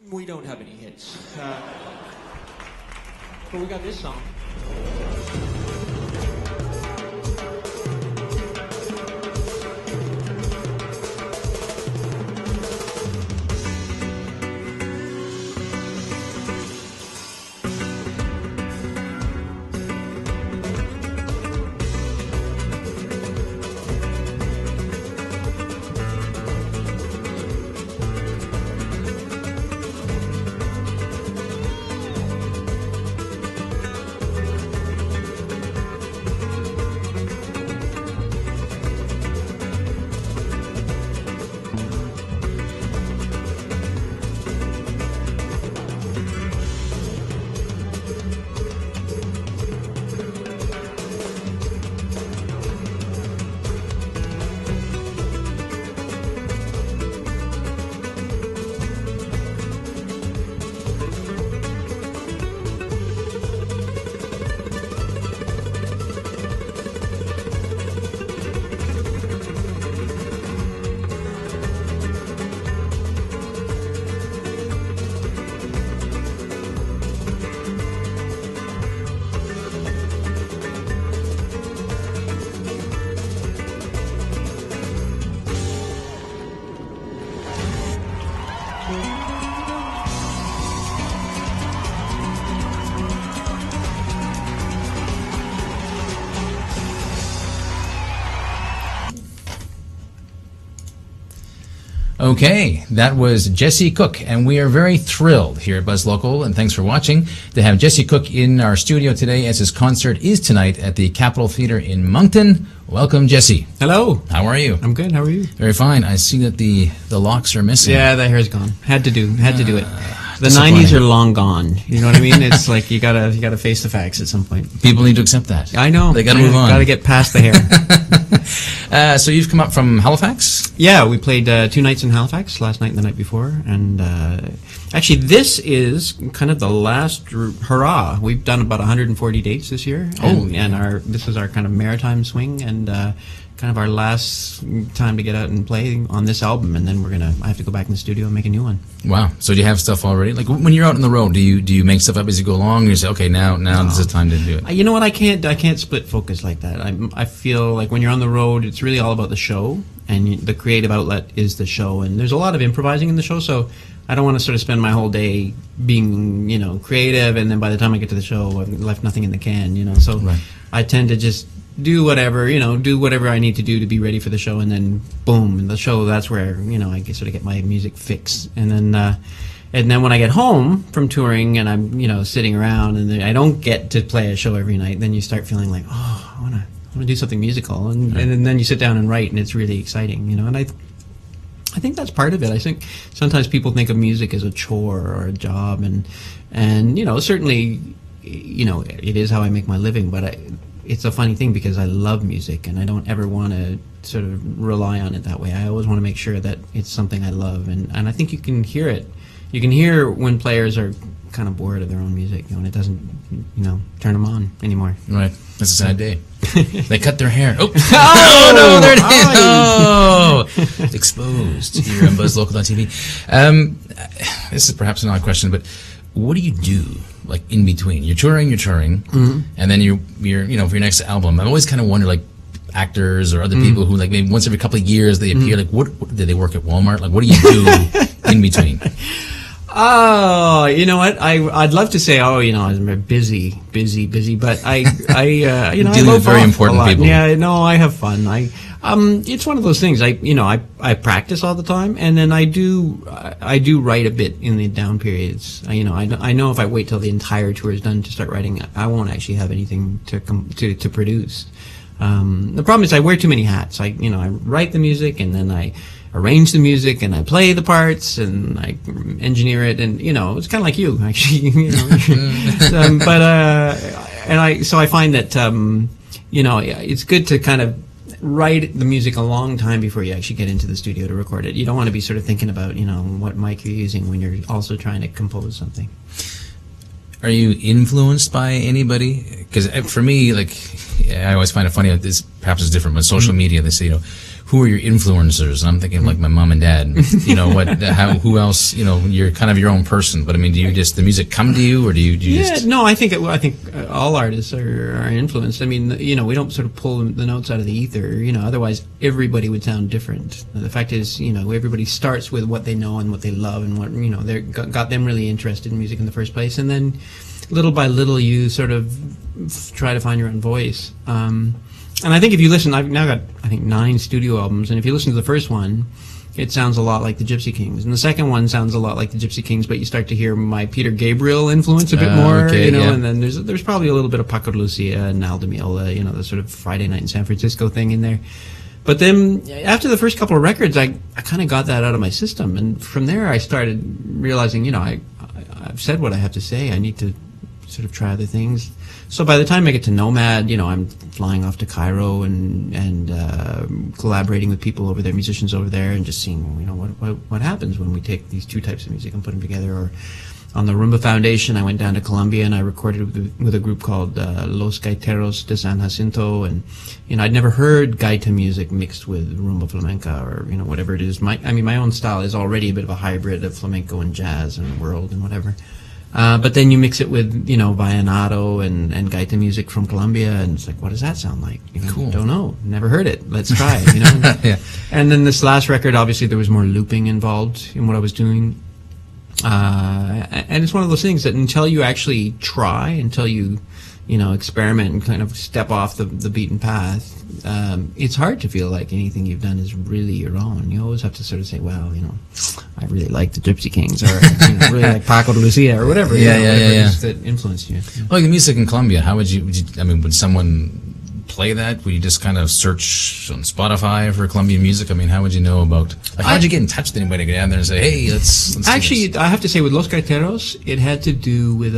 We don't have any hits. But we got this song. Okay, that was Jesse Cook, and we are very thrilled here at Buzzlocal, and thanks for watching, to have Jesse Cook in our studio today as his concert is tonight at the Capitol Theatre in Moncton. Welcome, Jesse. Hello. How are you? I'm good. How are you? Very fine. I see that the locks are missing. Yeah, the hair's gone. Had to do it. The 90s are long gone. You know what I mean? It's like you gotta face the facts at some point. People need to accept that. I know. They gotta move on. Gotta get past the hair. So you've come up from Halifax? Yeah, we played 2 nights in Halifax, last night and the night before, and actually this is kind of the last hurrah. We've done about 140 dates this year, and this is our kind of maritime swing, and kind of our last time to get out and play on this album, and then I have to go back in the studio and make a new one. Wow. So do you have stuff already? Like when you're out on the road, do you make stuff up as you go along, and you say, okay, now this is time to do it? You know what? I can't split focus like that. I feel like when you're on the road, it's really all about the show, and the creative outlet is the show, and there's a lot of improvising in the show, so I don't want to sort of spend my whole day being, creative, and then by the time I get to the show, I've left nothing in the can, so right. I tend to just do whatever I need to do to be ready for the show, and then boom, in the show, that's where I sort of get my music fix, and then when I get home from touring and I'm sitting around and I don't get to play a show every night, then you start feeling like, oh, I want to do something musical, and then you sit down and write, and it's really exciting, and I think that's part of it. I think sometimes people think of music as a chore or a job, and certainly it is how I make my living, but it's a funny thing because I love music, and I don't ever want to sort of rely on it that way. I always want to make sure that it's something I love, and I think you can hear it. You can hear when players are kind of bored of their own music, and it doesn't, turn them on anymore. Right. That's a sad day. They cut their hair. Oh, oh no, there it is. Oh, it's exposed here on Buzzlocal.tv. This is perhaps an odd question, but what do you do, like, in between? You're touring, mm-hmm. and then you're for your next album. I've always kind of wondered, like, actors or other people who, like, maybe once every couple of years they appear. Like, what did they work at Walmart? Like, what do you do in between? Oh, you know what? I'd love to say, I'm busy, but I dealing with very important people. Yeah, no, I have fun. It's one of those things. I practice all the time, and then I do write a bit in the down periods. I know if I wait till the entire tour is done to start writing, I won't actually have anything to produce. The problem is I wear too many hats. I write the music, and then I arrange the music, and I play the parts, and I engineer it, and it's kind of like you actually. So I find that it's good to kind of write the music a long time before you actually get into the studio to record it. You don't want to be sort of thinking about what mic you're using when you're also trying to compose something. Are you influenced by anybody? Because for me, like, I always find it funny. This perhaps is different, but social media, they say, who are your influencers? And I'm thinking like my mom and dad. You know what? Who else? You know, you're kind of your own person. But I mean, do you just the music come to you, or do you just? No, I think all artists are influenced. I mean, you know, we don't sort of pull the notes out of the ether. You know, otherwise everybody would sound different. The fact is, you know, everybody starts with what they know and what they love and what, you know, they got them really interested in music in the first place, and then little by little you sort of try to find your own voice. And I think if you listen, I've now got, I think, 9 studio albums, and if you listen to the first one, it sounds a lot like the Gypsy Kings, and the second one sounds a lot like the Gypsy Kings, but you start to hear my Peter Gabriel influence a bit more, okay, you know, yeah. And then there's probably a little bit of Paco de Lucia and Aldo Meola, you know, the sort of Friday Night in San Francisco thing in there. But then after the first couple of records, I kind of got that out of my system, and from there I started realizing, you know, I've said what I have to say. I need to sort of try other things. So by the time I get to Nomad, you know, I'm flying off to Cairo and collaborating with people over there, musicians over there, and just seeing, you know, what happens when we take these 2 types of music and put them together. Or on the Rumba Foundation, I went down to Colombia and I recorded with a group called Los Gaiteros de San Jacinto, and you know, I'd never heard gaita music mixed with rumba flamenca or, you know, whatever it is. My own style is already a bit of a hybrid of flamenco and jazz and world and whatever. But then you mix it with, you know, vallenato and gaita music from Colombia, and it's like, what does that sound like? You know, Cool. Don't know. Never heard it. Let's try it, you know? Yeah. And then this last record, obviously there was more looping involved in what I was doing. And it's one of those things that until you actually try, until you know, experiment and kind of step off the beaten path, it's hard to feel like anything you've done is really your own. You always have to sort of say, well, you know, I really like the Gypsy Kings, or you know, really like Paco de Lucia, or whatever. Yeah, you know, yeah, whatever yeah. it is that influenced you. Like the music in Colombia, how would you? I mean, would someone play that? Would you just kind of search on Spotify for Colombian music? I mean, how would you know about? Like, how would you get in touch with anybody to get down there and say, hey, let's do Actually, this? I have to say, with Los Gaiteros, it had to do with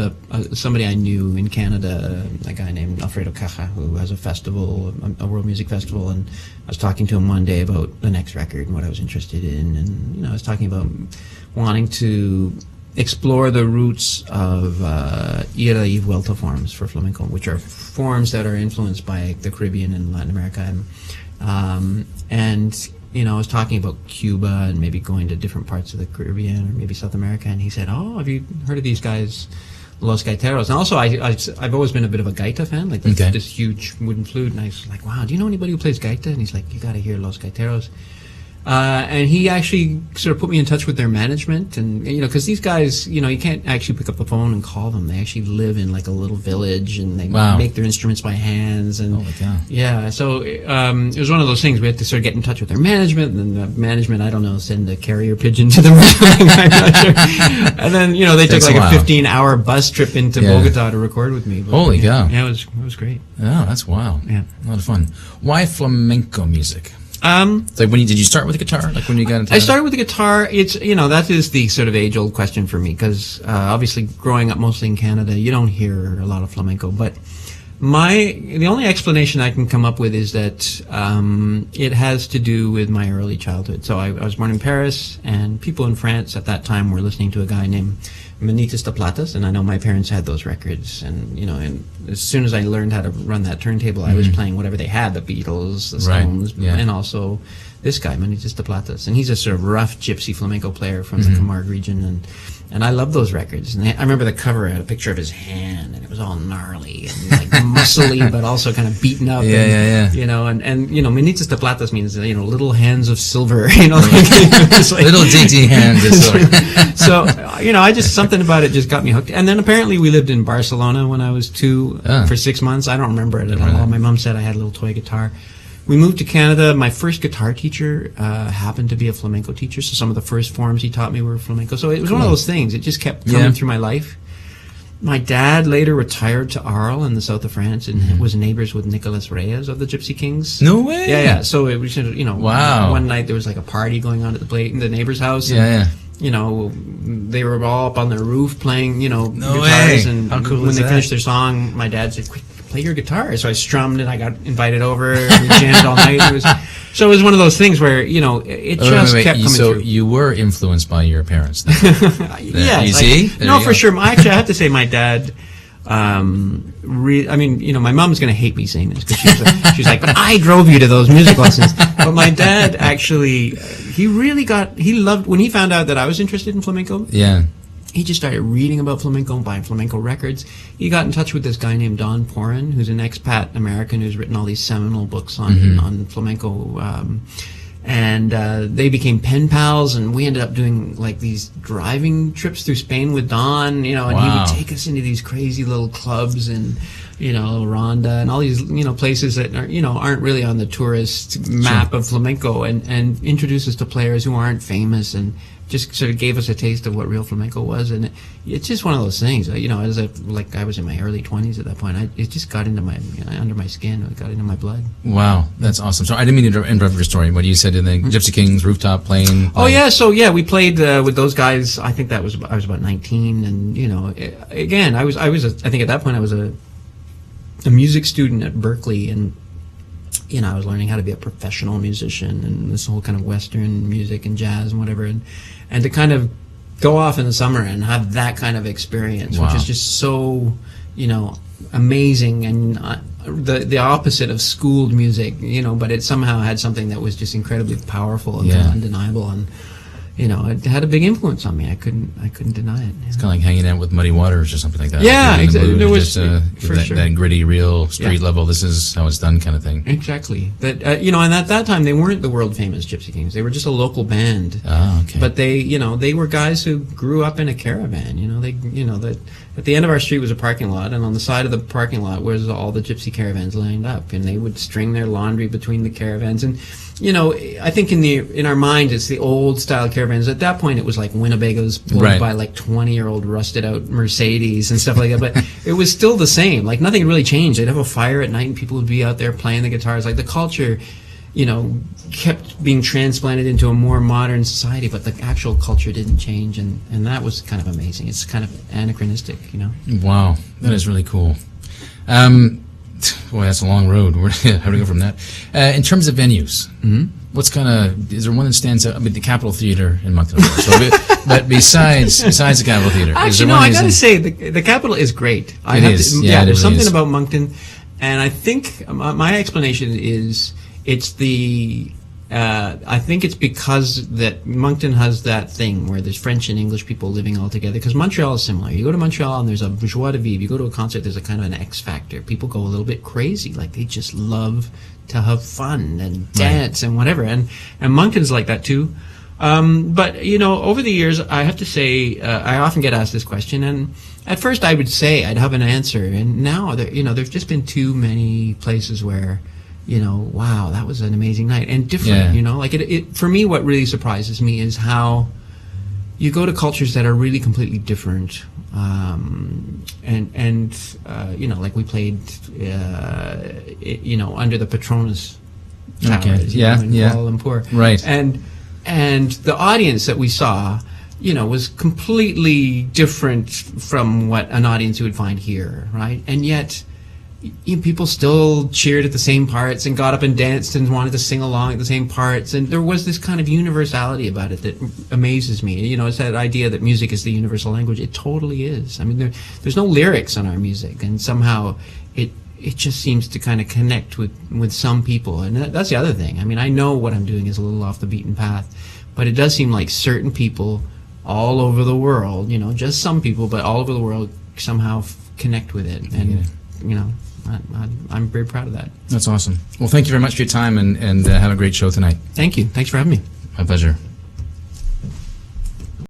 somebody I knew in Canada, a guy named Alfredo Caja, who has a festival, a world music festival, and I was talking to him one day about the next record and what I was interested in, and you know, I was talking about wanting to explore the roots of ida y vuelta forms for flamenco, which are forms that are influenced by the Caribbean and Latin America, and you know, I was talking about Cuba and maybe going to different parts of the Caribbean or maybe South America, and he said, "Oh, have you heard of these guys, Los Gaiteros?" And also, I've always been a bit of a gaita fan, like this huge wooden flute, and I was like, "Wow, do you know anybody who plays gaita?" And he's like, "You got to hear Los Gaiteros." And he actually sort of put me in touch with their management, and you know, because these guys, you know, you can't actually pick up the phone and call them. They actually live in like a little village, and they make their instruments by hands. And Holy cow. yeah, so it was one of those things. We had to sort of get in touch with their management, and then the management, I don't know, send a carrier pigeon to them. I'm not sure. And then you know, they took like a 15-hour bus trip into Bogota to record with me. But, Holy cow! Yeah, it was great. Oh, that's wild. Yeah, a lot of fun. Why flamenco music? It's like did you start with the guitar? Like when you got into I started with the guitar. It's, you know, that is the sort of age-old question for me, because obviously growing up mostly in Canada, you don't hear a lot of flamenco. But the only explanation I can come up with is that it has to do with my early childhood. So I was born in Paris, and people in France at that time were listening to a guy named Manitas de Platas, and I know my parents had those records, and you know, and as soon as I learned how to run that turntable, I was playing whatever they had, the Beatles, the Stones, and also this guy, Manitas de Platas, and he's a sort of rough gypsy flamenco player from the Camargue region, and I love those records. And I remember the cover had a picture of his hand, and it was all gnarly and like muscly, but also kind of beaten up. You know, and you know, Manitas de Platas means, you know, little hands of silver. You know, like, little dainty hands of silver. So you know, something about it just got me hooked. And then apparently we lived in Barcelona when I was 2 for 6 months. I don't remember it at all. My mom said I had a little toy guitar. We moved to Canada. My first guitar teacher happened to be a flamenco teacher, so some of the first forms he taught me were flamenco. So it was one of those things. It just kept coming through my life. My dad later retired to Arles in the south of France and was neighbors with Nicolas Reyes of the Gypsy Kings. No way! Yeah. So it was, you know, one night there was like a party going on at the neighbor's house. And, you know, they were all up on their roof playing, you know, guitars. And how cool when they finished their song, my dad said, "Quick, play your guitar." So I strummed and I got invited over and we jammed all night. So it was one of those things where, you know, it just kept coming through. So you were influenced by your parents then? Yeah. You see? No, for sure. Actually, I have to say my dad, I mean, my mom's going to hate me saying this because she's like, but I drove you to those music lessons. But my dad actually, he loved, when he found out that I was interested in flamenco. Yeah. He just started reading about flamenco and buying flamenco records. He got in touch with this guy named Don Porin, who's an expat American who's written all these seminal books on flamenco. And they became pen pals, and we ended up doing like these driving trips through Spain with Don, and he would take us into these crazy little clubs and, Ronda and all these, places that are, aren't really on the tourist map of flamenco, and introduce us to players who aren't famous, and just sort of gave us a taste of what real flamenco was. And it's just one of those things, as I was in my early 20s at that point, it just got into my, under my skin, it got into my blood. Wow, that's awesome. So I didn't mean to interrupt your story. What you said in the Gypsy Kings rooftop playing. Oh yeah, so yeah, we played with those guys. I think I was about 19, and again, I think at that point I was a music student at Berkeley, and I was learning how to be a professional musician and this whole kind of Western music and jazz and whatever, and to kind of go off in the summer and have that kind of experience, which is just so, amazing, and the opposite of schooled music, but it somehow had something that was just incredibly powerful and undeniable, and it had a big influence on me. I couldn't deny it. It's kind of like hanging out with Muddy Waters or something like that. Yeah, exactly. There was that gritty, real street level. This is how it's done, kind of thing. Exactly. That and at that time they weren't the world famous Gypsy Kings. They were just a local band. Oh, okay. But they were guys who grew up in a caravan. That at the end of our street was a parking lot, and on the side of the parking lot was all the Gypsy caravans lined up, and they would string their laundry between the caravans. And I think in our mind it's the old style caravans. At that point it was like Winnebagos pulled by like 20-year-old rusted out Mercedes and stuff like that, but it was still the same. Like nothing really changed. They'd have a fire at night and people would be out there playing the guitars. Like the culture, kept being transplanted into a more modern society, but the actual culture didn't change, and that was kind of amazing. It's kind of anachronistic, Wow, that is really cool. Boy, that's a long road. How do we go from that? In terms of venues, is there one that stands out? I mean, the Capitol Theatre in Moncton. But besides the Capitol Theatre, actually, I got to say the Capitol is great. There's really something about Moncton, and I think my explanation is I think it's because that Moncton has that thing where there's French and English people living all together. Because Montreal is similar. You go to Montreal and there's a joie de vivre. You go to a concert, there's a kind of an X factor. People go a little bit crazy. Like they just love to have fun and dance and whatever. And Moncton's like that too. But over the years, I have to say, I often get asked this question, and at first I would say I'd have an answer, and now there's just been too many places where, wow, that was an amazing night, and different. Like it for me, what really surprises me is how you go to cultures that are really completely different, like we played, under the Petronas Towers, in Kuala Lumpur, right, and the audience that we saw, was completely different from what an audience you would find here, right? And yet people still cheered at the same parts and got up and danced and wanted to sing along at the same parts, and there was this kind of universality about it that amazes me. It's that idea that music is the universal language. It totally is. I mean, there's no lyrics on our music, and somehow it just seems to kind of connect with some people, and that's the other thing. I mean, I know what I'm doing is a little off the beaten path, but it does seem like certain people all over the world, just some people, but all over the world somehow connect with it, and I'm very proud of that. That's awesome. Well, thank you very much for your time, and have a great show tonight. Thank you. Thanks for having me. My pleasure.